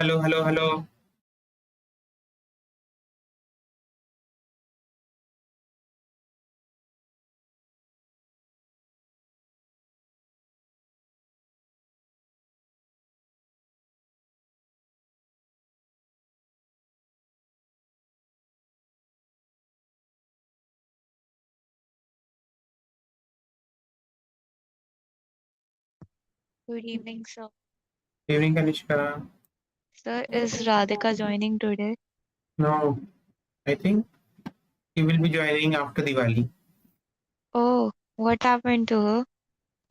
Hello, hello, hello. Good evening, sir. Evening, Kanishka. Sir, is Radhika joining today? No, I think he will be joining after Diwali. Oh, what happened to her?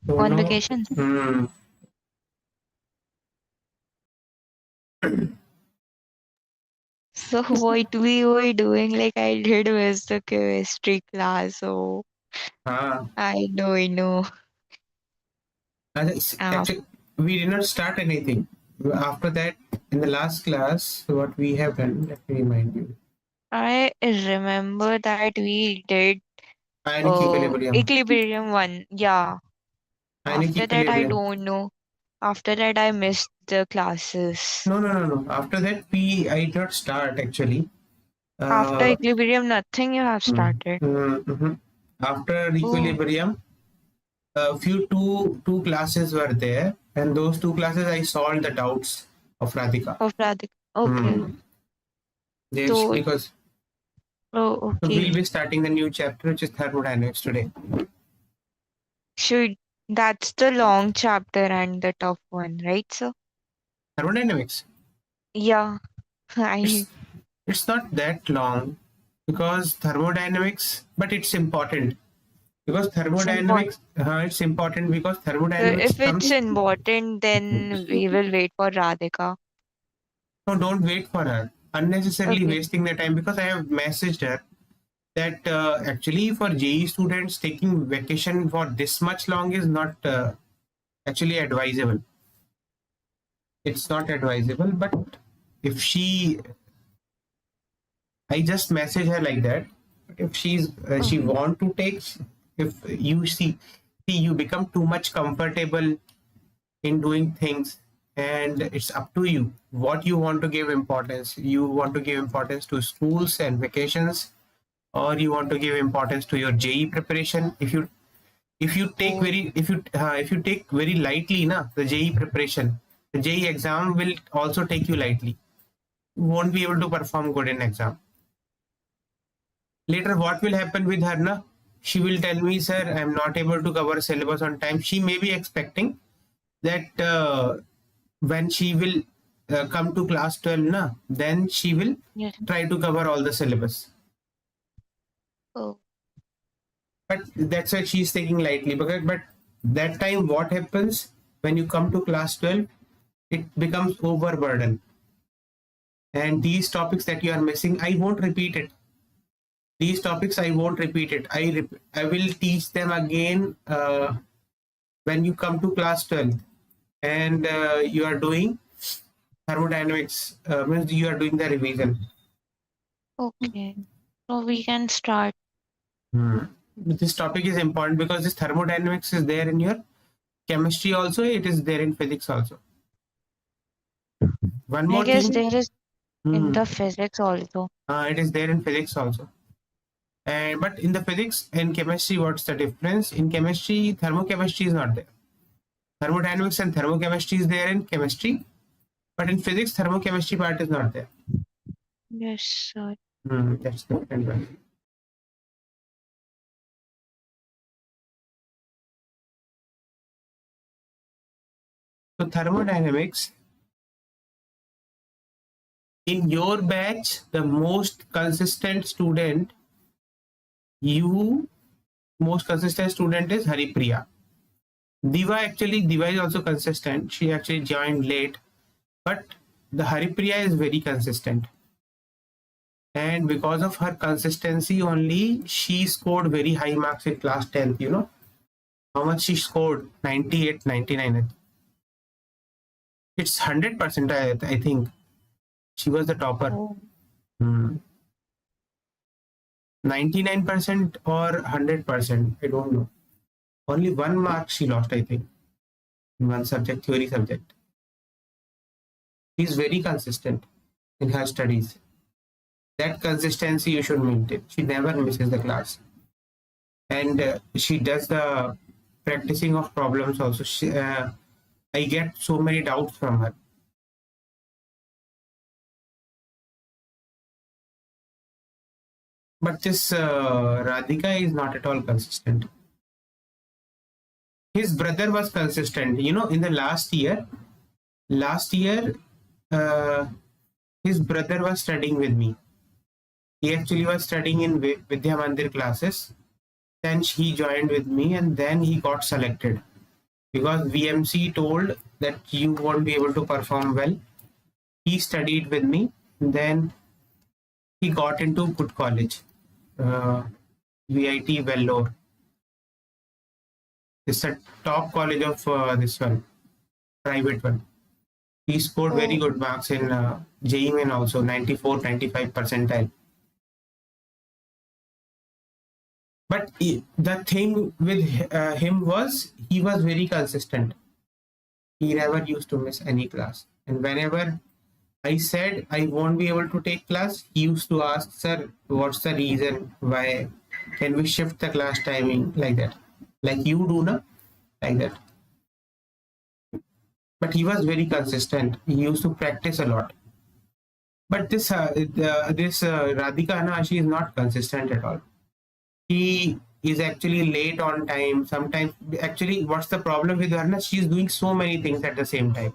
Don't On know. vacation? Hmm. So what we were doing, like I did miss the chemistry class, so Ah, I don't know. Uh, actually, we did not start anything. After that, in the last class, what we have done, let me remind you. I remember that we did Ionic equilibrium. equilibrium one. Yeah. Ionic After that, I equilibrium. don't know. After that, I missed the classes. No, no, no, no. After that, I did not start actually. After Uh, equilibrium, nothing you have started. mhm. After Oh, equilibrium, a few two classes were there, and those two classes I solved the doubts of Radhika. of Radhika. Okay. Hmm. Yes, So, because oh, so we'll okay. be starting the new chapter, which is thermodynamics today. Should That's the long chapter and the tough one, right, sir? Thermodynamics. Yeah, I It's it's not that long because thermodynamics, but it's important because it's important. thermodynamics. It's important because So thermodynamics if it's comes. important, then we will wait for Radhika. No, don't wait for her. Unnecessarily Okay. wasting the time because I have messaged her that actually for JEE students taking vacation for this much long is not actually advisable. It's not advisable, but if she, I just message her like that. But if she Okay. want to take, if you see you become too much comfortable in doing things, and it's up to you what you want to give importance. You want to give importance to schools and vacations, or you want to give importance to your JEE preparation. Oh, If you take very lightly na the JEE preparation, the JEE exam will also take you lightly. You won't be able to perform good in exam. Later, what will happen with her na? She will tell me, sir, I'm not able to cover syllabus on time. She may be expecting that when she will come to class 12 na, then she will yes. try to cover all the syllabus. Oh, But that's why she's taking lightly. But that time, what happens when you come to class 12? It becomes overburden. And these topics that you are missing, I won't repeat it. These topics, I won't repeat it. I will teach them again when you come to class 12 and you are doing thermodynamics, means you are doing the revision. okay. So we can start. Hmm. This topic is important because this thermodynamics is there in your chemistry also, it is there in physics also. One I more guess thing, there is in hmm, the physics also. it is there in physics also. And but in the physics and chemistry, what's the difference? In chemistry, thermochemistry is not there. Thermodynamics and thermochemistry is there in chemistry, but in physics, thermochemistry part is not there. Yes, sir. That's the different one. So thermodynamics, in your batch, the most consistent student, you most consistent student is Haripriya. Diva is also consistent. She actually joined late, but the Haripriya is very consistent. And because of her consistency only, she scored very high marks in class 10th. You know how much she scored? 98, 99. It's 100%, I think. She was the topper. Oh, Hmm. 99% or 100%, I don't know. Only one mark she lost, I think, in one subject, theory subject. She's very consistent in her studies. That consistency you should maintain. She never misses the class, and she does the practicing of problems also. I get so many doubts from her. But this Radhika is not at all consistent. His brother was consistent. In the last year, uh, his brother was studying with me. He actually was studying in Vidya Mandir classes. Then he joined with me, and then he got selected because VMC told that you won't be able to perform well. He studied with me. Then he got into good college, VIT Vellore. It's a top college of this one, private one. He scored very Oh, good marks in JEE Main also, 94, 95 percentile. But the thing with him was he was very consistent. He never used to miss any class. And whenever I said I won't be able to take class, he used to ask, "Sir, what's the reason? Why? Can we shift the class timing?" Like that. Like you do, na? Like that. But he was very consistent. He used to practice a lot. But this Radhika, na, she is not consistent at all. She is actually late on time. Sometimes, actually, what's the problem with her? Na? She's doing so many things at the same time.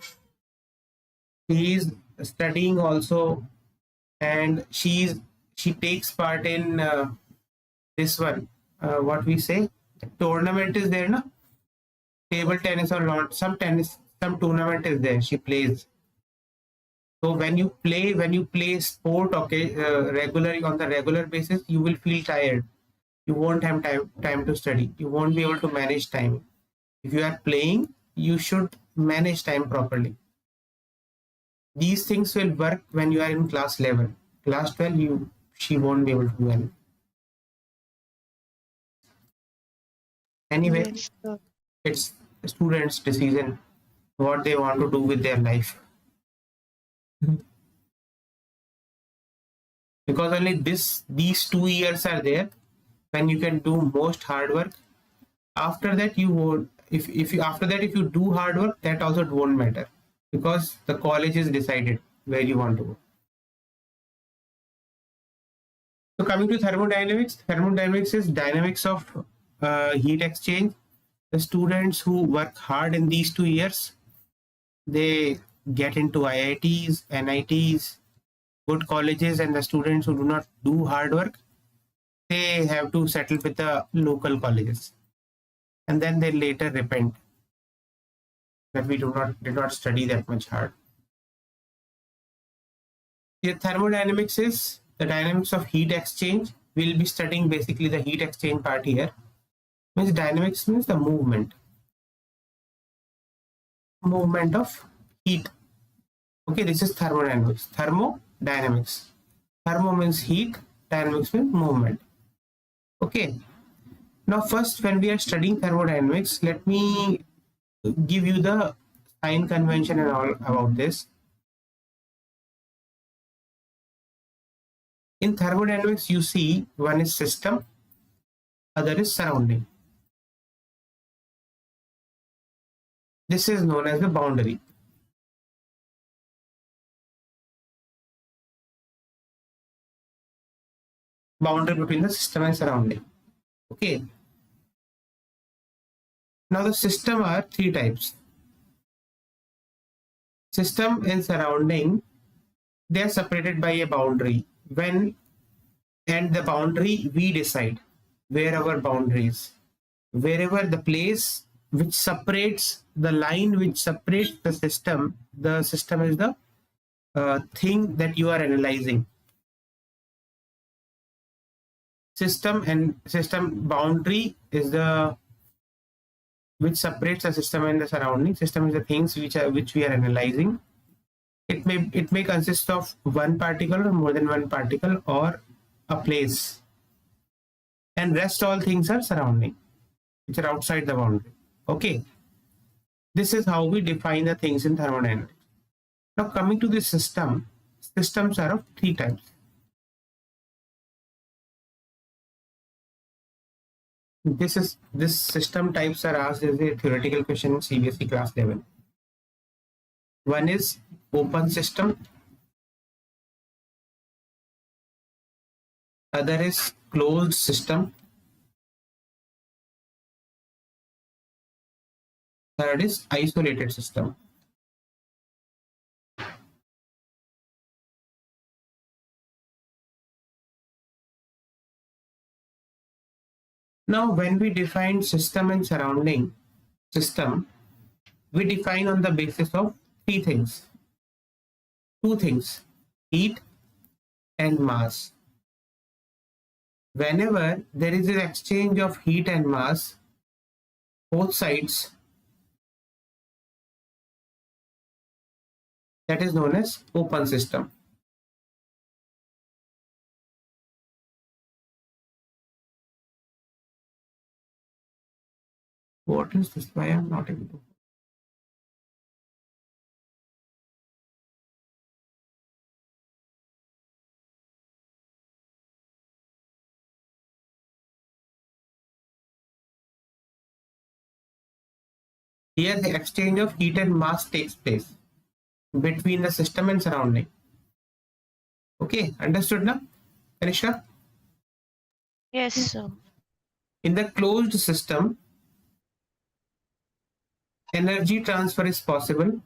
She is studying also, and she takes part in this one. What we say, tournament is there, na? Table tennis or not? Some tournament is there. She plays. So when you play sport, okay, regularly on the regular basis, you will feel tired. You won't have time to study. You won't be able to manage time. If you are playing, you should manage time properly. These things will work when you are in class 11. Class 12, she won't be able to do anything. Anyway, yes, sir. it's students' decision what they want to do with their life. Because only these 2 years are there when you can do most hard work. After that, you won't. If you after that if you do hard work, that also won't matter because the college is decided where you want to go. So coming to thermodynamics is dynamics of heat exchange. The students who work hard in these 2 years, they get into IITs, NITs, good colleges, and the students who do not do hard work, they have to settle with the local colleges, and then they later repent that we did not study that much hard. The thermodynamics is the dynamics of heat exchange. We'll be studying basically the heat exchange part here. Means dynamics means the movement of heat. Okay, this is thermodynamics. Thermodynamics. Thermo means heat, dynamics means movement. Okay. Now first, when we are studying thermodynamics, let me give you the sign convention and all about this. In thermodynamics, you see one is system, other is surrounding. This is known as the boundary. Boundary between the system and surrounding. Okay. Now the system are three types. System and surrounding, they are separated by a boundary. And the boundary we decide where our boundary is. Wherever the place which separates the line which separates the system is the thing that you are analyzing. System boundary is the which separates the system and the surrounding. System is the things which we are analyzing. It may consist of one particle or more than one particle or a place, and rest all things are surrounding, which are outside the boundary. Okay, this is how we define the things in thermodynamics. Now coming to the system, systems are of three types. This system types are asked as a theoretical question in CBSE class level. One is open system, other is closed system, third is isolated system. Now when we define system and surrounding system, we define on the basis of three things. Two things, heat and mass. Whenever there is an exchange of heat and mass, both sides, that is known as open system. What is this? Why I'm not able to? Here the exchange of heat and mass takes place between the system and surrounding. Okay, understood now, Kanishka? Yes, sir. In the closed system, energy transfer is possible,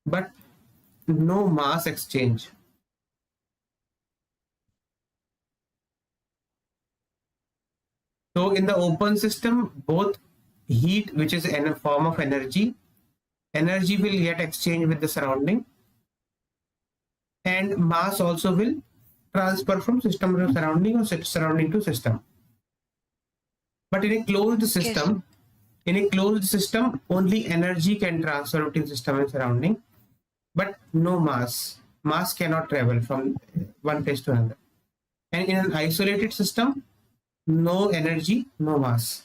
but no mass exchange. So in the open system, both heat, which is in a form of energy will get exchanged with the surrounding, and mass also will transfer from system to surrounding or surrounding to system. But in a closed system, only energy can transfer between system and surrounding, but no mass. Mass cannot travel from one place to another. And in an isolated system, no energy, no mass.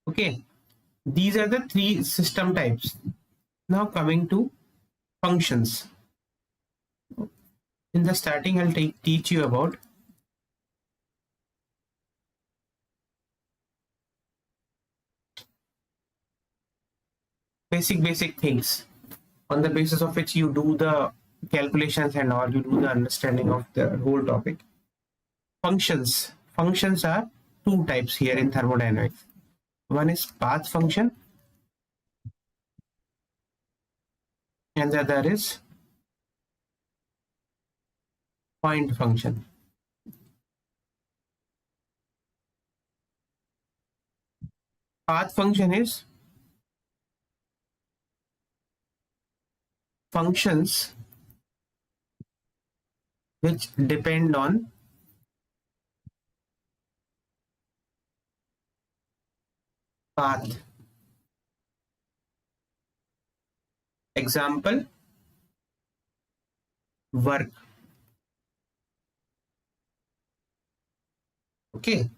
Okay, these are the three system types. Now coming to functions. In the starting, I'll teach you about basic things on the basis of which you do the calculations and all, you do the understanding of the whole topic. Functions. Functions are two types here in thermodynamics. One is path function and the other is point function. Path function is functions which depend on path. Example, work. Okay.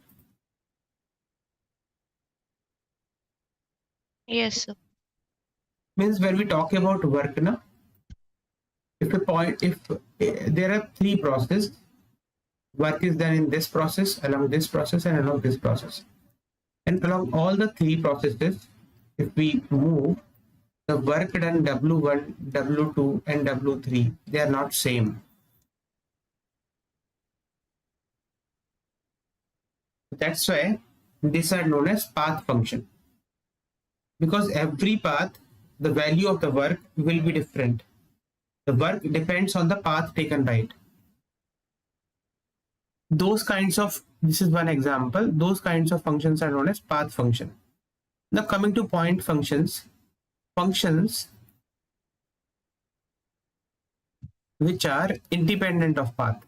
Yes, sir. Means when we talk about work, na, if there are three processes, work is done in this process, along this process, and along this process. And along all the three processes, if we move, the work done W1, W2, and W3, they are not same. That's why these are known as path function. Because every path, the value of the work will be different. The work depends on the path taken by it. Those kinds of, this is one example, those kinds of functions are known as path function. Now coming to point functions, functions which are independent of path.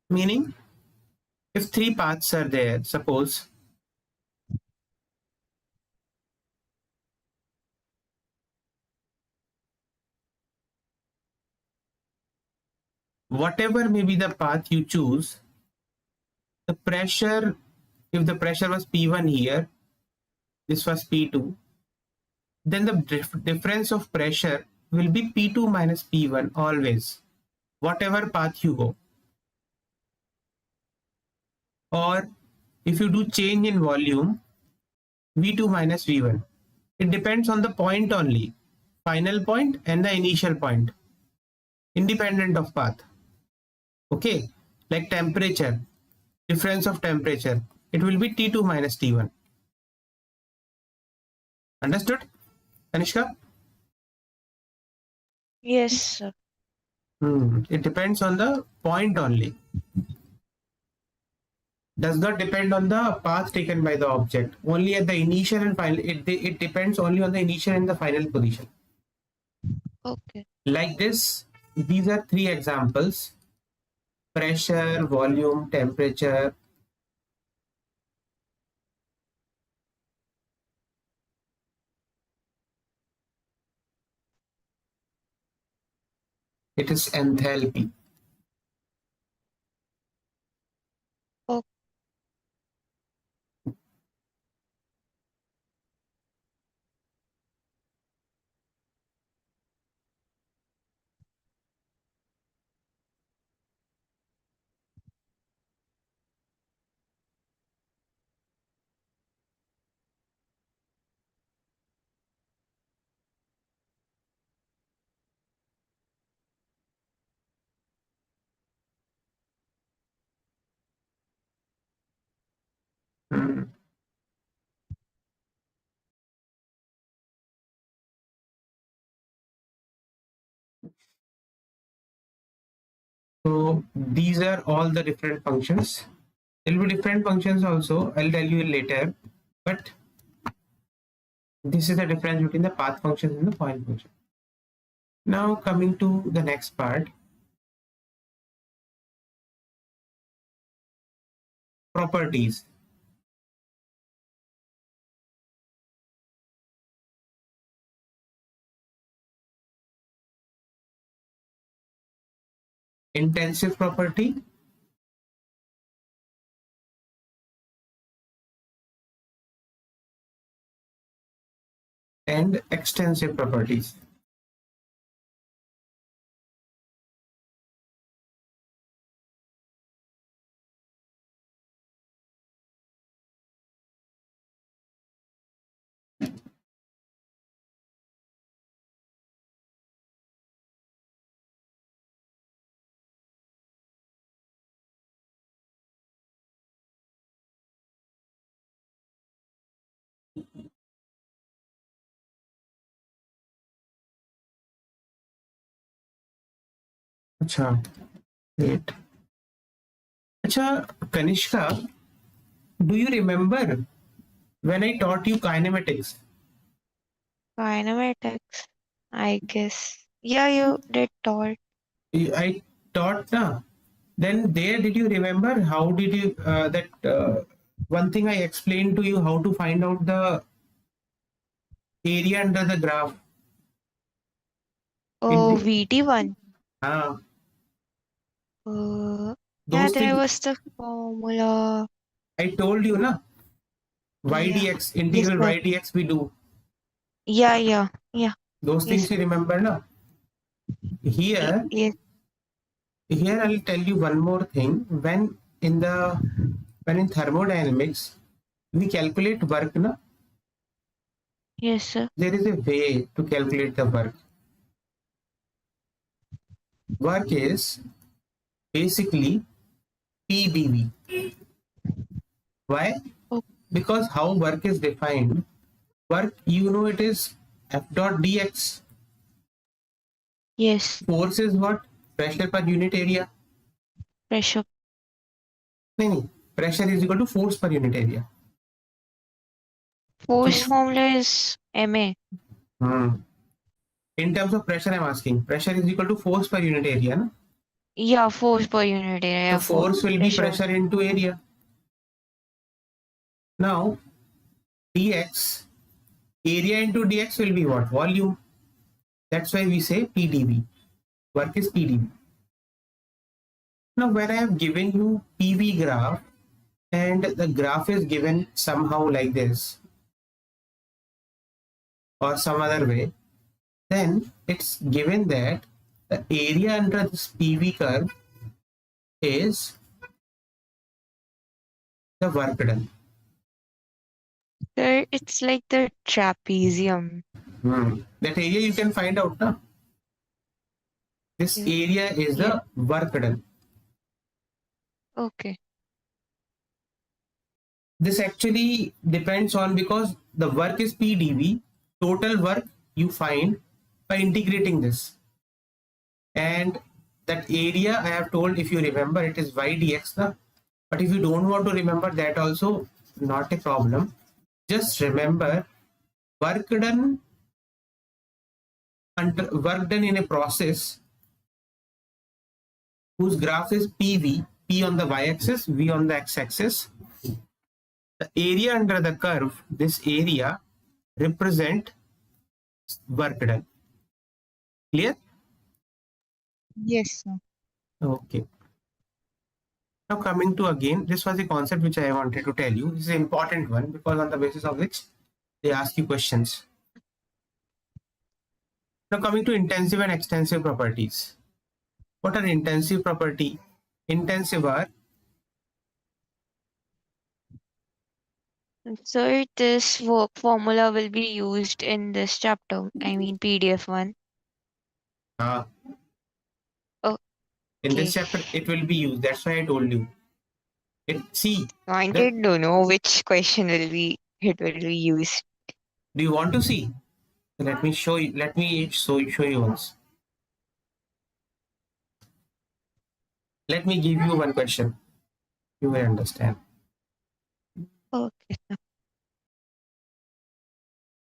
Meaning, if 3 paths are there, suppose whatever may be the path you choose, the pressure, if the pressure was P1 here, this was P2, then the difference of pressure will be P2 minus P1 always, whatever path you go. Or if you do change in volume, V2 minus V1. It depends on the point only, final point and the initial point, independent of path. Okay, like temperature, difference of temperature, it will be T2 minus T1. Understood, Kanishka? Yes, sir. It depends on the point only. Does not depend on the path taken by the object. Only at the initial and final. It depends only on the initial and the final position. Okay. Like this, these are 3 examples: pressure, volume, temperature. It is enthalpy. Okay. Hmm. So these are all the different functions. There will be different functions also. I'll tell you later. But this is the difference between the path functions and the point function. Now coming to the next part, properties. Intensive property and extensive properties. Acha, wait. Acha, Kanishka, do you remember when I taught you kinematics? Kinematics, I guess. Yeah, you did taught. I taught na. Then there, did you remember how did you that one thing I explained to you how to find out the area under the graph? Oh, It, VT1. uh, Yeah, those there things was the formula. I told you na. Yeah. YDX Yes, integral sir. YDX we do. Yeah. Those Yes, things sir. you remember na. Here, Yes. here I'll tell you one more thing. When in thermodynamics we calculate work na, Yes, sir. there is a way to calculate the work. Work is basically PBV. Why? Oh, Because how work is defined, work you know it is F dot dx. yes. Force is what? Pressure per unit area. Pressure. No. Pressure is equal to force per unit area. So Force formula is MA. in terms of pressure, I'm asking. Pressure is equal to force per unit area. Na? Yeah, force per unit area. So Yeah, for force will be pressure. pressure into area. Now dx, area into dx will be what? Volume. That's why we say PdV. Work is PdV. Now when I have given you PV graph and the graph is given somehow like this or some other way, then it's given that the area under this PV curve is the work done. Sir, it's like the trapezium. That area you can find out now. This Yeah. area is Yeah. the work done. Okay. This actually depends on, because the work is PdV, total work you find by integrating this. And that area I have told, if you remember, it is y dx. But if you don't want to remember that also, not a problem. Just remember work done work done in a process whose graph is PV, P on the y-axis, V on the x-axis. The area under the curve, this area represent work done. Clear? Yes, sir. Okay. Now coming to again, this was a concept which I wanted to tell you. This is an important one because on the basis of which they ask you questions. Now coming to intensive and extensive properties. What are intensive property? Intensive are So this work formula will be used in this chapter. I mean PDF one. uh, in this Okay. chapter it will be used. That's why I told you. See, the, Wanted to know which question will be it will be used. do you want to see? Let me show you. Let me show you once. Let me give you one question. You will understand. Okay.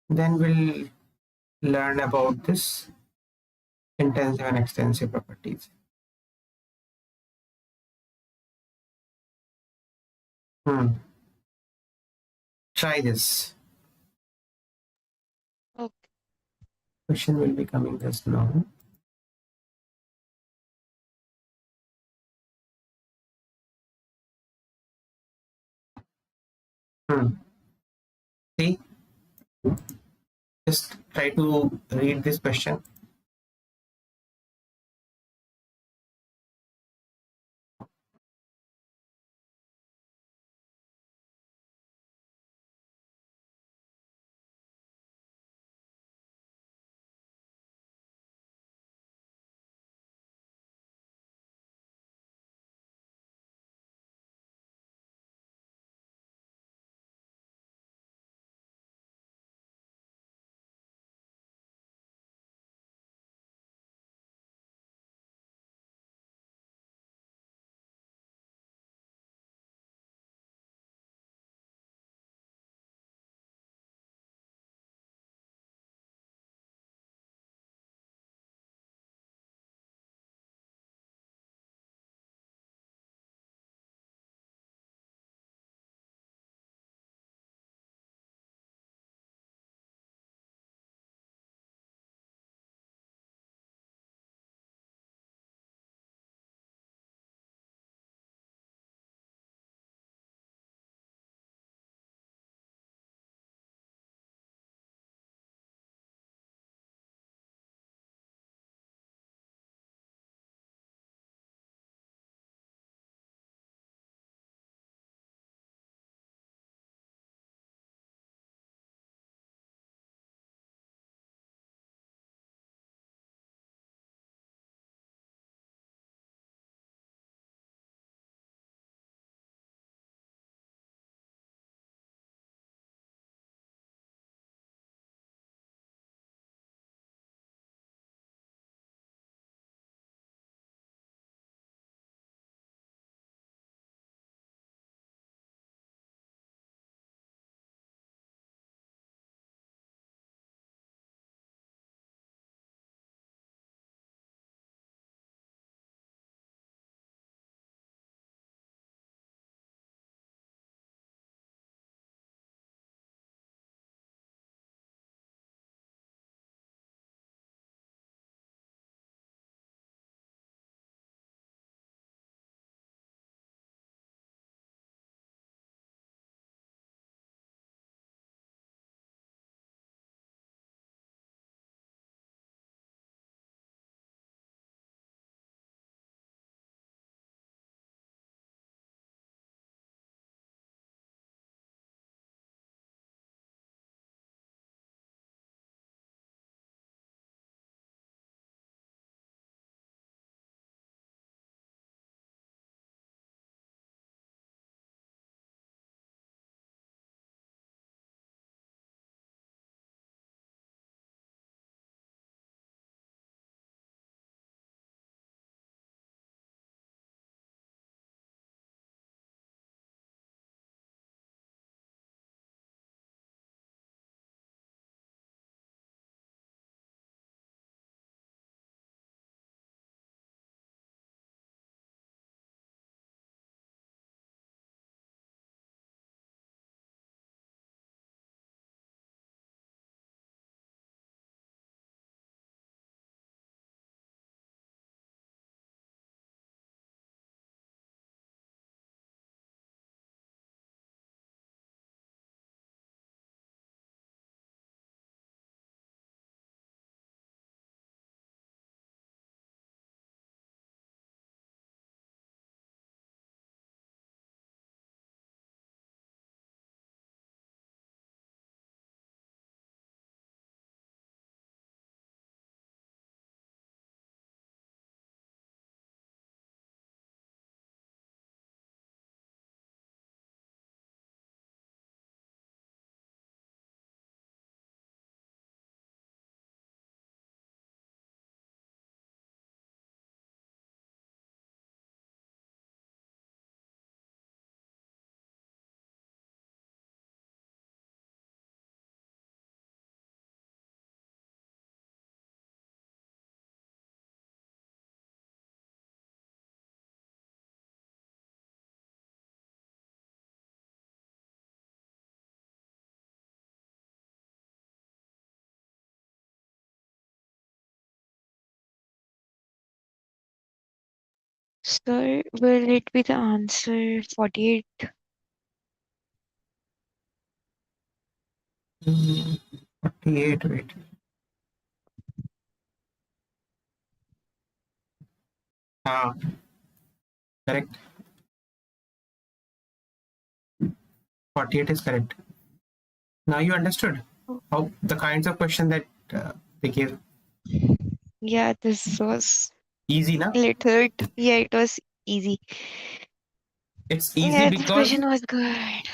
Then we'll learn about this intensive and extensive properties. Try this. Okay. Question will be coming just now. See, just try to read this question. Sir, will it be the answer 48? 48, wait. Ah, correct. 48 is correct. Now you understood how the kinds of question that they gave. Yeah, this was Easy, na? little. Yeah, it was easy. It's easy Yeah, this because question was good.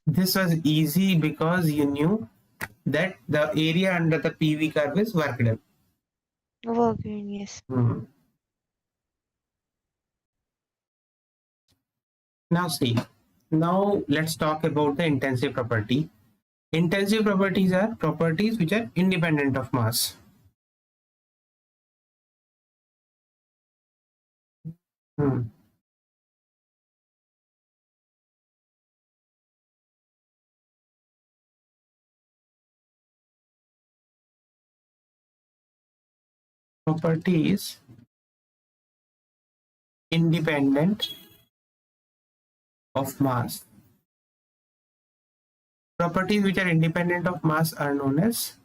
this was easy because you knew that the area under the PV curve is work done. Working, yes. Hmm. Now see, now let's talk about the intensive property. Intensive properties are properties which are independent of mass. Hmm. Properties independent of mass. Properties which are independent of mass are known as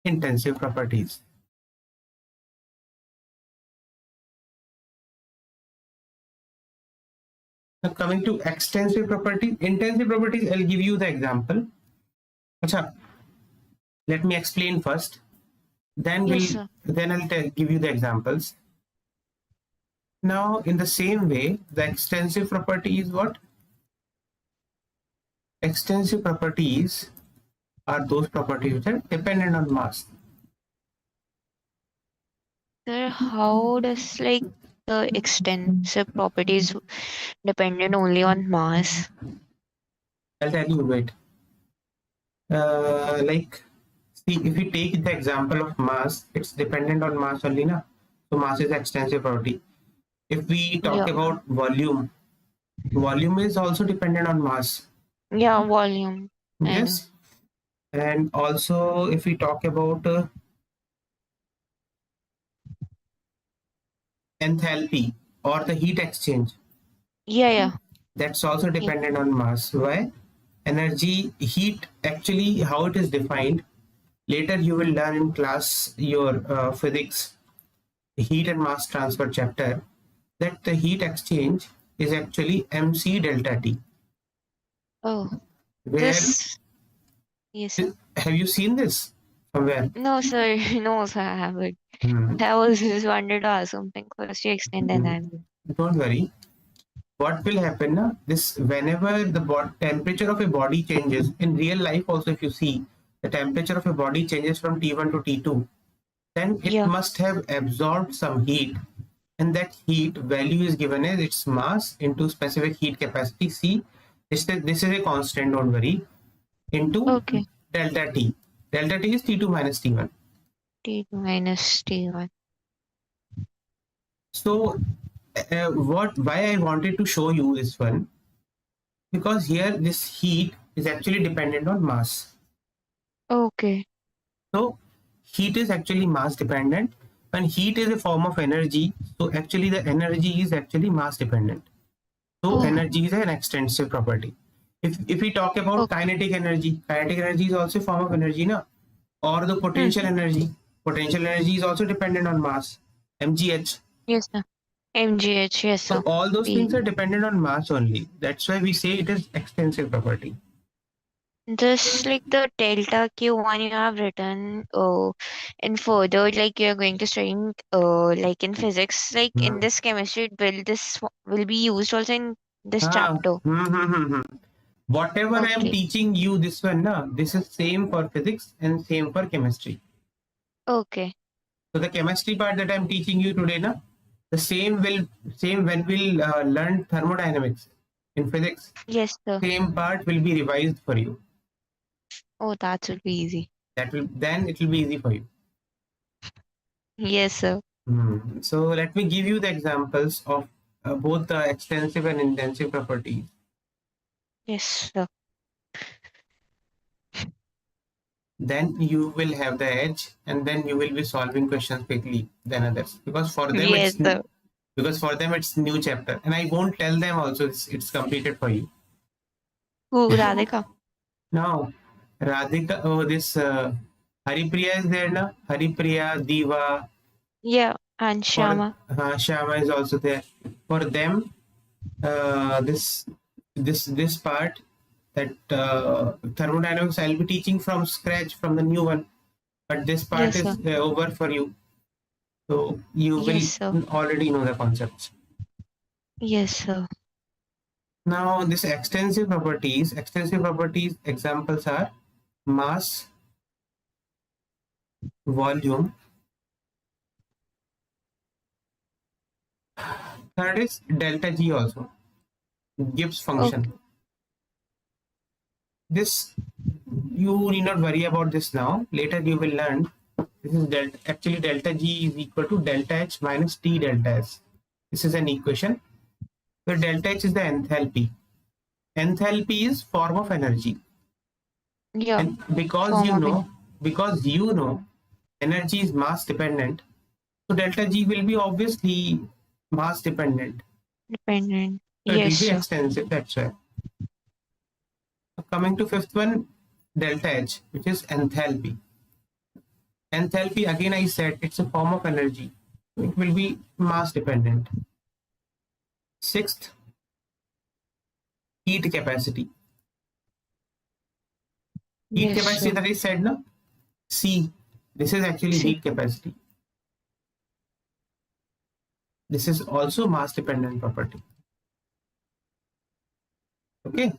intensive properties. Now coming to extensive properties, intensive properties, I'll give you the example. Acha, let me explain first. Yes, sir. Then I'll give you the examples. Now, in the same way, the extensive property is what? Extensive properties are those properties which are dependent on mass. Sir, how does like the extensive properties dependent only on mass? I'll tell you, wait. Like, see, if we take the example of mass, it's dependent on mass only, na? So mass is extensive property. If we talk Yeah. about volume, volume is also dependent on mass. Yeah, volume. I know. Yes. And also, if we talk about enthalpy or the heat exchange, Yeah, yeah. that's also Yes. dependent on mass. Why? Energy, heat, actually, how it is defined. Later, you will learn in class your physics, heat and mass transfer chapter, that the heat exchange is actually mc delta T. Oh, Where this. Yes, sir. have you seen this somewhere? No, sir. No, sir, I haven't. Hmm. I was just wanted to ask something first. You explain, then I will. Don't worry. What will happen now? This whenever the temperature of a body changes in real life, also if you see the temperature of a body changes from T1 to T2, then it Yeah. must have absorbed some heat, and that heat value is given as its mass into specific heat capacity C. This is a constant, don't worry, into Okay. delta T. Delta T is T2 minus T1. T2 minus T1. So what why I wanted to show you this one, because here this heat is actually dependent on mass. Okay. So heat is actually mass dependent, and heat is a form of energy. So actually the energy is actually mass dependent. So Oh, energy is an extensive property. If we talk about okay. kinetic energy is also a form of energy, na? Or the potential Hmm. energy. Potential energy is also dependent on mass, mgh. Yes, sir. MGH. Yes, So sir. all those things We are dependent on mass only. That's why we say it is extensive property. just like the delta Q one you have written. And further, like you're going to study, like in physics, like in Hmm. this chemistry, will be used also in this Ah, chapter. Whatever I am Okay. teaching you this one, na, this is same for physics and same for chemistry. Okay. So the chemistry part that I am teaching you today, na, the same when we'll learn thermodynamics in physics. Yes, sir. Same part will be revised for you. Oh, that should be easy. That will then it will be easy for you. Yes, sir. So let me give you the examples of both the extensive and intensive properties. Yes, sir. Then you will have the edge, and then you will be solving questions quickly than others, because for them Yes, it's sir. because for them it's new chapter, and I won't tell them also it's completed for you. Who, Radhika? Now, Radhika, oh, this Haripriya is there now. Haripriya, Diva, Yeah, and for Shama. Shama is also there. For them, this part, that thermodynamics I'll be teaching from scratch from the new one, but this part Yes, is sir. over for you, so you Yes, will sir. already know the concepts. Yes, sir. Now, this extensive properties examples are mass, volume. Third is delta G also, Gibbs Okay. function. This, you need not worry about this now. Later you will learn. This is actually delta G is equal to delta H minus T delta S. This is an equation where delta H is the enthalpy. Enthalpy is form of energy. Yeah, And form of in because you know energy is mass dependent, so delta G will be obviously mass dependent. dependent. So it Yes, will be sir. extensive, that's why. Coming to fifth one, delta H, which is enthalpy. Enthalpy, again I said, it's a form of energy. It will be mass dependent. Sixth, heat capacity. Heat Yes, capacity sir. that I said, no? C. This is actually See. heat capacity. This is also mass dependent property. Okay.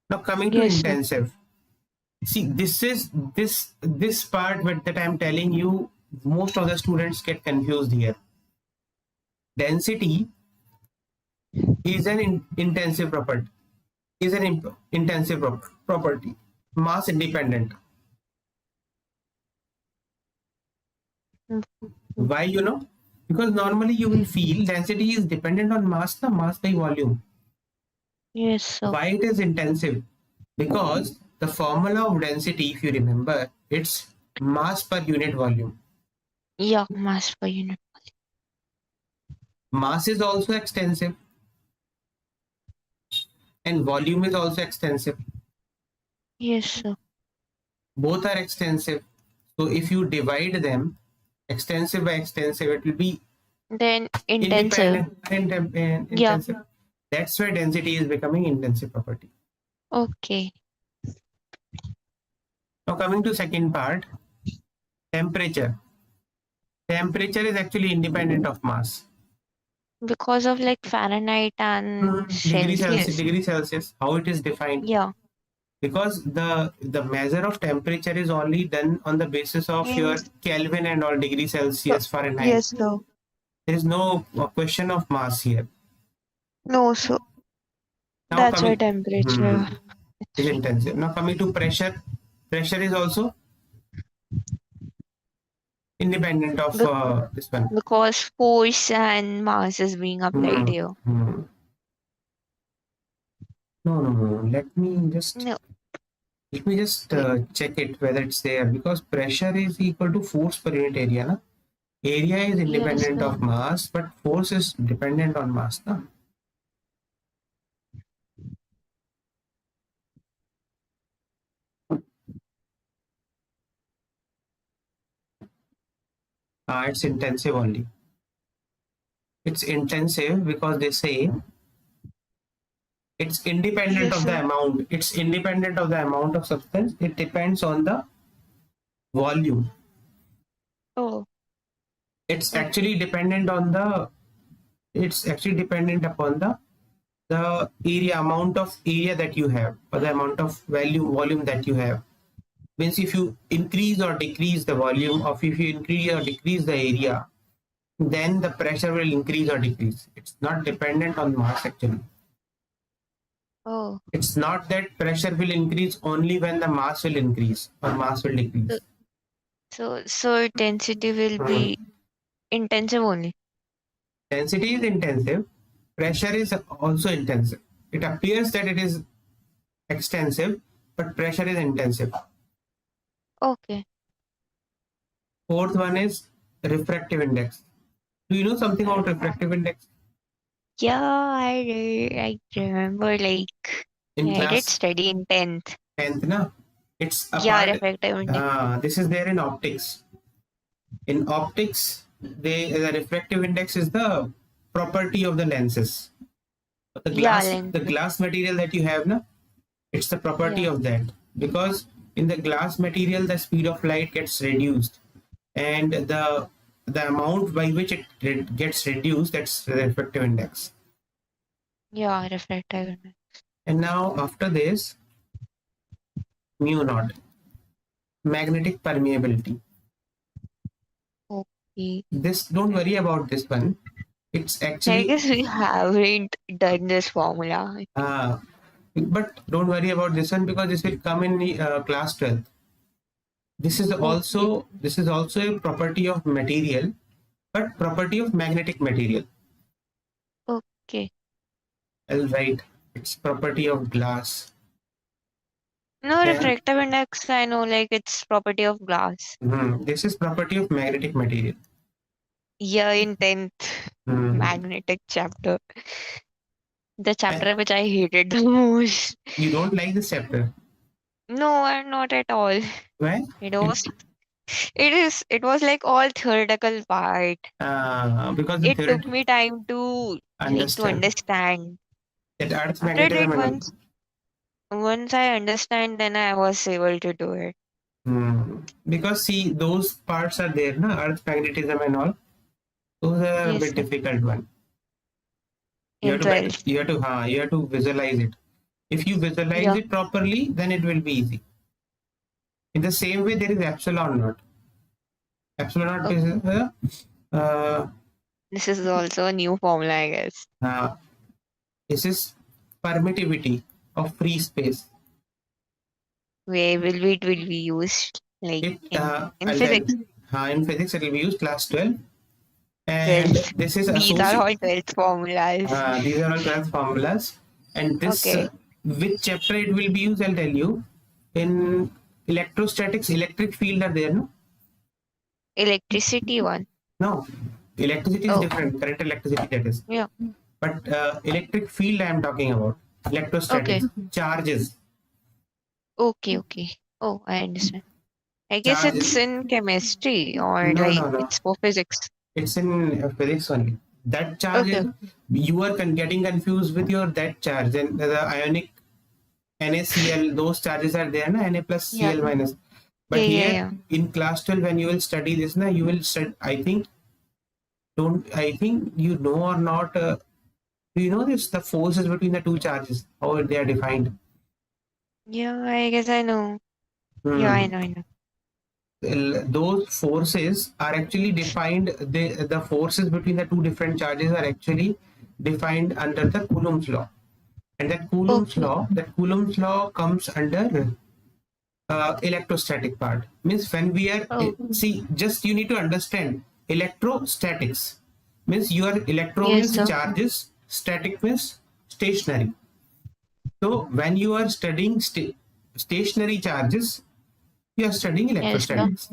Now coming to Yes, sir. intensive. See, this part that I'm telling you, most of the students get confused here. Density is an intensive property. Is an intensive property. Mass independent. Mm, Why, you know? Because normally you will feel density is dependent on mass, the mass by volume. yes, sir. Why it is intensive? Because the formula of density, if you remember, it's mass per unit volume. Yeah, mass per unit. Mass is also extensive and volume is also extensive. Yes, sir. Both are extensive. So if you divide them, extensive by extensive, it will be Then intensive. independent and Yeah. intensive. That's why density is becoming intensive property. Okay. Now coming to second part, temperature. Temperature is actually independent of mass. Because of like Fahrenheit and Celsius. Degree Celsius, how it is defined? Yeah. Because the measure of temperature is only done on the basis of your Means Kelvin and all, degree so, Celsius, Fahrenheit. yes, sir. There is no question of mass here. No, so Now that's why coming, temperature is is intensive. Now coming to pressure. Pressure is also independent of Be- this one. because force and mass is being applied Hmm. here. Hmm. No. No, Let me just wait. check it whether it's there, because pressure is equal to force per unit area. Na? Area is Yes, independent sir. of mass, but force is dependent on mass. Na? It's intensive only. It's intensive because they say it's independent Yes, of the sir. amount. It's independent of the amount of substance. It depends on the volume. Oh, It's okay. actually dependent on the. It's actually dependent upon the area, amount of area that you have, or the amount of volume that you have. Means if you increase or decrease the volume, or if you increase or decrease the area, then the pressure will increase or decrease. It's not dependent on mass actually. Oh, It's not that pressure will increase only when the mass will increase or mass will so decrease. so density will Hmm. be intensive only. Density is intensive, pressure is also intensive. It appears that it is extensive, but pressure is intensive. Okay. Fourth one is refractive index. Do you know something about refractive index? Yeah, I remember like In I did class study in 10th. 10th, na? It's a Yeah, part. refractive index. This is there in optics. In optics, the refractive index is the property of the lenses. Yeah, The lenses. glass material that you have, na, it's the property Yeah, of that, because in the glass material the speed of light gets reduced, and the amount by which it gets reduced, that's the refractive index. yeah, refractive index. And now after this, mu naught, magnetic permeability. Okay. This, don't worry about this one. It's I actually guess we haven't done this formula. but don't worry about this one, because this will come in the class 12. Okay, This is also a property of material, but property of magnetic material. okay. I'll write its property of glass. No, And refractive index, I know like it's property of glass. this is property of magnetic material. Yeah, in 10th Hmm. magnetic chapter. The And chapter which I hated the most. you don't like this chapter. No, not at all. Why? It It, was it was like all theoretical part. because the It took theory me time to understand understand. that Earth's After that, magnetism and all. once I understand, then I was able to do it. Because see, those parts are there, na, Earth's magnetism and all. Those are a Yes, bit sir. difficult one. In 12th. You have to visualize it. If you visualize Yeah. it properly, then it will be easy. In the same way, there is epsilon naught. Epsilon naught Oh, is uh, this is also a new formula, I guess. uh, this is permittivity of free space. Where it will be used like It in I'll tell physics. in physics it will be used class 12, and 12th. this is These are associate. all 12th formulas. These are all 12 formulas, and this Okay. which chapter it will be used, I'll tell you. In electrostatics, electric field are there, no? Electricity one. No, electricity is Oh, different. Current electricity, that is. yeah. But electric field I am talking about. Okay. Electrostatics, charges, Okay, okay. Oh, I understand. I guess charges. it's in chemistry or No, like no, no. it's for physics. It's in physics only. That charge Okay. is, you are getting confused with your that charge, and the ionic NaCl, those charges are there, na, Na plus Yeah. Cl minus. Yeah, But yeah, here yeah. in class 12, when you will study this, na, you will study. I think you know or not. Do you know this? The forces between the two charges, how they are defined. Yeah, I guess I know. Yeah, I Hmm. know, I know. Those forces are actually defined. The forces between the two different charges are actually defined under the Coulomb's law. And Okay. that Coulomb's law comes under electrostatic part. Means when we are Oh, see, just you need to understand electrostatics means your electro yes, means sir. charges, static means stationary. So when you are studying stationary charges, you are studying Yes, sir. electrostatics.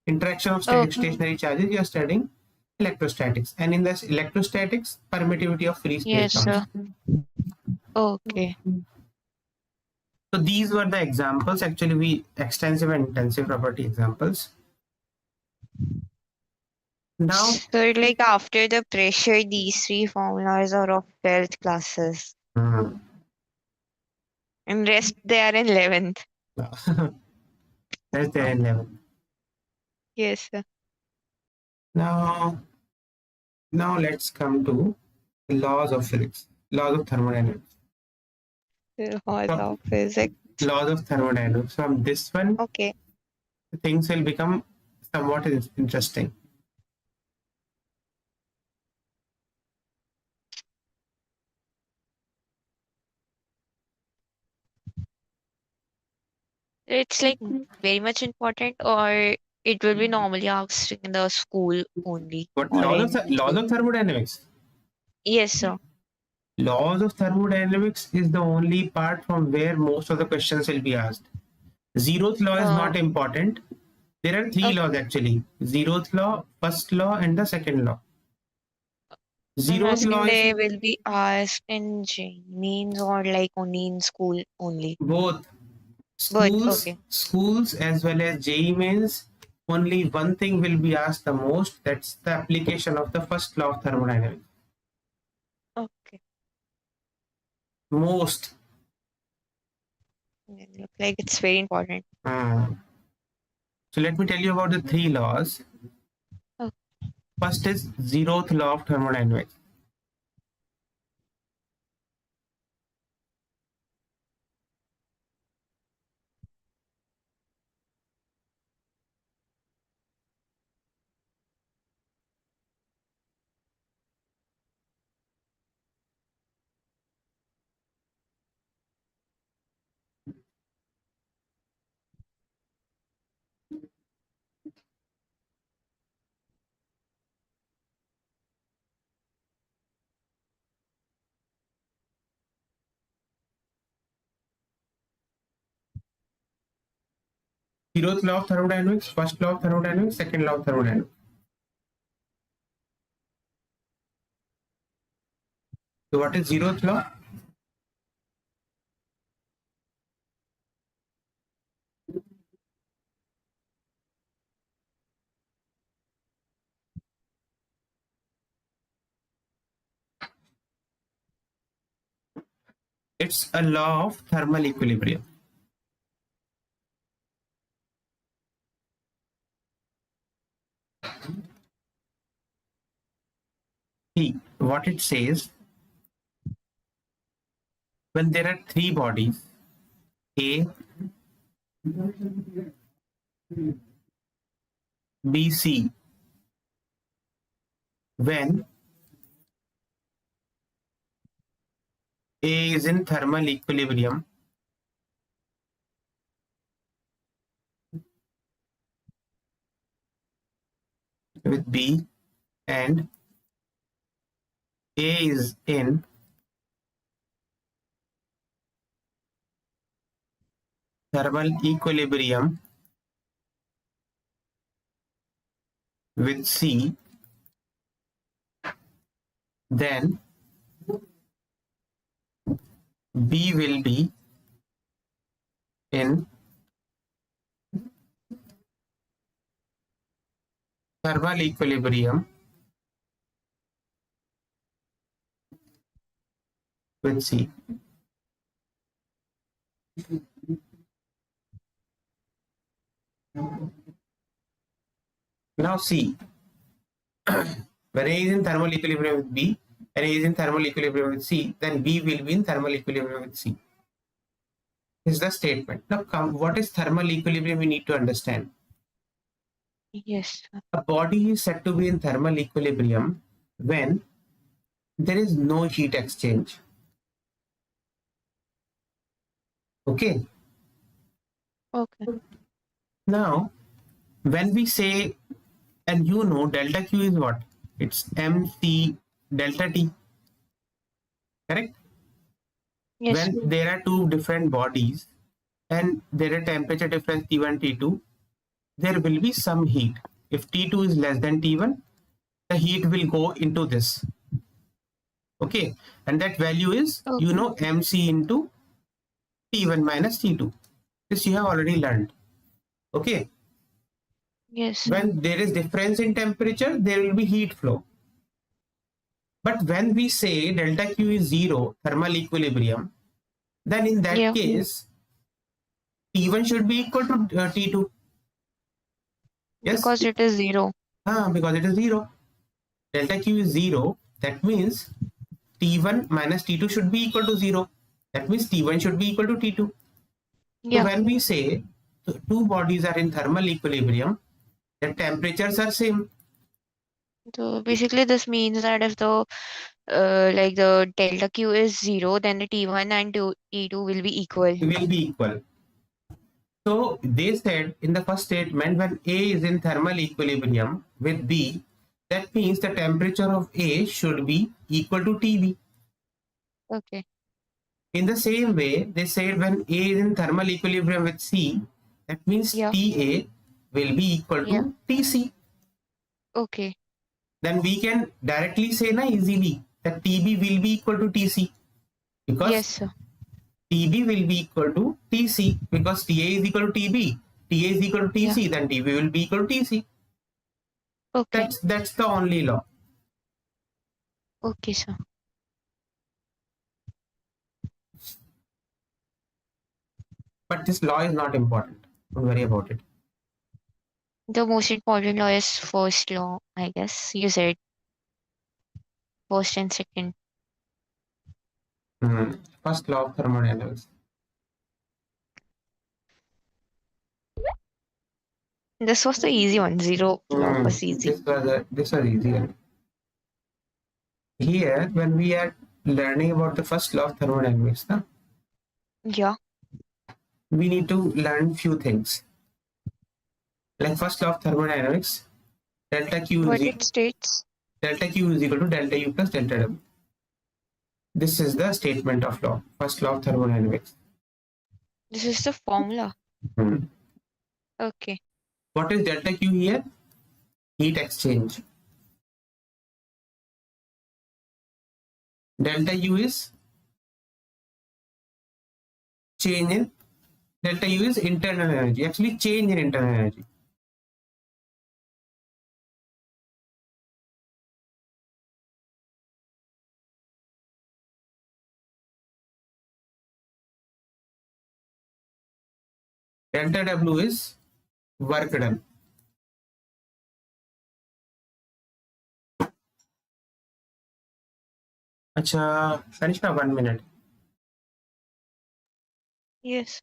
Interaction of Okay. stationary charges, you are studying electrostatics. And in this electrostatics, permittivity of free space Yes, comes. sir. Okay. So these were the examples. Actually, we extensive and intensive property examples. Now, So like after the pressure, these three formulas are of 12th classes. hmm, And rest they are in 11th. that's the level. Yes, sir. Now, now let's come to the laws of physics, laws of thermodynamics. Laws From of physics. laws of thermodynamics. From this one, Okay. things will become somewhat interesting. It's like very much important, or it will be normally asked in the school only What or in laws of thermodynamics? yes, sir. Laws of thermodynamics is the only part from where most of the questions will be asked. Zeroth law is Uh, not important. There are three laws okay. actually: zeroth law, first law, and the second law. I'm Zeroth asking law is they will be asked in JEE Mains or like only in school only. both But schools, okay. schools as well as JEE Mains. Only one thing will be asked the most. That's the application of the first law of thermodynamics. Okay. Most. Look like it's very important. So let me tell you about the three laws. Okay. First is zeroth law of thermodynamics. Zeroth law of thermodynamics, first law of thermodynamics, second law of thermodynamics. So what is zeroth law? It's a law of thermal equilibrium. See, what it says, when there are three bodies, A, B, C, when A is in thermal equilibrium with B and A is in thermal equilibrium with C, then B will be in thermal equilibrium with C. Now see, when A is in thermal equilibrium with B and A is in thermal equilibrium with C, then B will be in thermal equilibrium with C. This is the statement. Now come, what is thermal equilibrium we need to understand. Yes. A body is said to be in thermal equilibrium when there is no heat exchange. Okay. Okay. Now, when we say, and you know, delta Q is what? It's MC delta T. Correct? Yes. When there are two different bodies and there are temperature difference T1, T2, there will be some heat. If T2 is less than T1, the heat will go into this. Okay. And that value is, you Okay. know, MC into T1 minus T2. This you have already learned. Okay. Yes. When there is difference in temperature, there will be heat flow. But when we say delta Q is zero, thermal equilibrium, then in that Yeah. case, T1 should be equal to T2. Yes? Because it is zero. Because it is zero. Delta Q is zero. That means T1 minus T2 should be equal to zero. That means T1 should be equal to T2. So Yeah. when we say two bodies are in thermal equilibrium, their temperatures are same. So basically this means that if the like the delta Q is zero, then the T1 and T2 will be equal. Will be equal. So they said in the first statement, when A is in thermal equilibrium with B, that means the temperature of A should be equal to TB. Okay. In the same way, they said when A is in thermal equilibrium with C, that means Yeah. TA will be equal Yeah. to TC. Okay. then we can directly say na easily that TB will be equal to TC, because Yes, sir. TB will be equal to TC, because TA is equal to TB, TA is equal to Yeah. TC, then TB will be equal to TC. Okay. That's the only law. Okay, sir. But this law is not important. Don't worry about it. The most important law is first law, I guess. You said first and second. First law of thermodynamics. This was the easy one. Zero law was easy. This was easy. Here, when we are learning about the first law of thermodynamics, na, Yeah. we need to learn few things. Like first law of thermodynamics, delta Q What is it states. equal to delta U plus delta W. This is the statement of law, first law of thermodynamics. This is the formula. Okay. What is delta Q here? Heat exchange. Delta U is change in, delta U is internal energy, actually change in internal energy. Delta W is work done. Acha, Kanishka, 1 minute. Yes.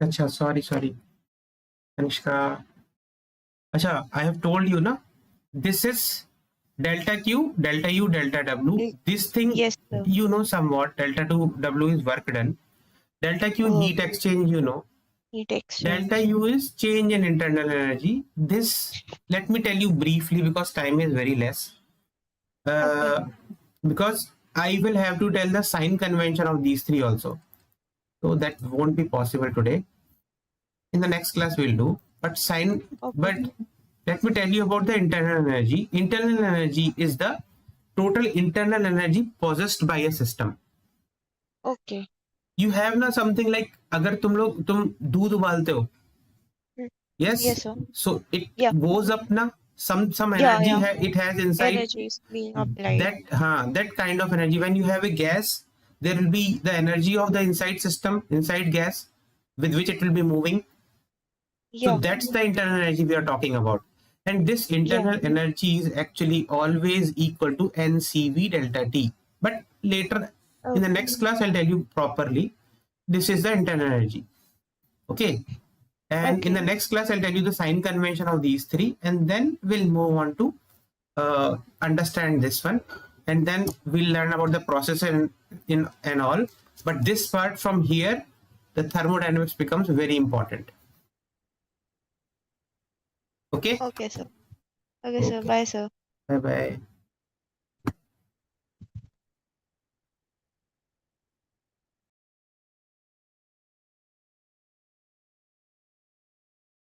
Acha, sorry. Kanishka. Acha, I have told you, na, this is delta Q, delta U, delta W. Y- This thing, Yes, sir. you know somewhat. Delta W is work done. Delta Q heat Okay. exchange, you know. Heat Delta exchange. U is change in internal energy. This, let me tell you briefly because time is very less. Okay. Because I will have to tell the sign convention of these three also. So that won't be possible today. In the next class we'll do. But Okay. let me tell you about the internal energy. Internal energy is the total internal energy possessed by a system. Okay. You have ना something like अगर तुम दूध उबालते हो, Mm. yes, Yes, sir. so it Yeah. goes up ना some Yeah, energy yeah. it has inside. Energy is being applied. That kind of energy, when you have a gas, there will be the energy of the inside system, inside gas, with which it will be moving. So Yeah, that's the internal energy we are talking about. And this yeah. internal energy is actually always equal to NCV delta T. But later in the Okay. next class, I'll tell you properly. This is the internal energy. Okay. And in the Okay. next class, I'll tell you the sign convention of these three. And then we'll move on to understand this one. And then we'll learn about the process and all. But this part from here, the thermodynamics becomes very important. Okay. Okay, sir. Okay, sir. Okay. Bye, sir. Bye bye.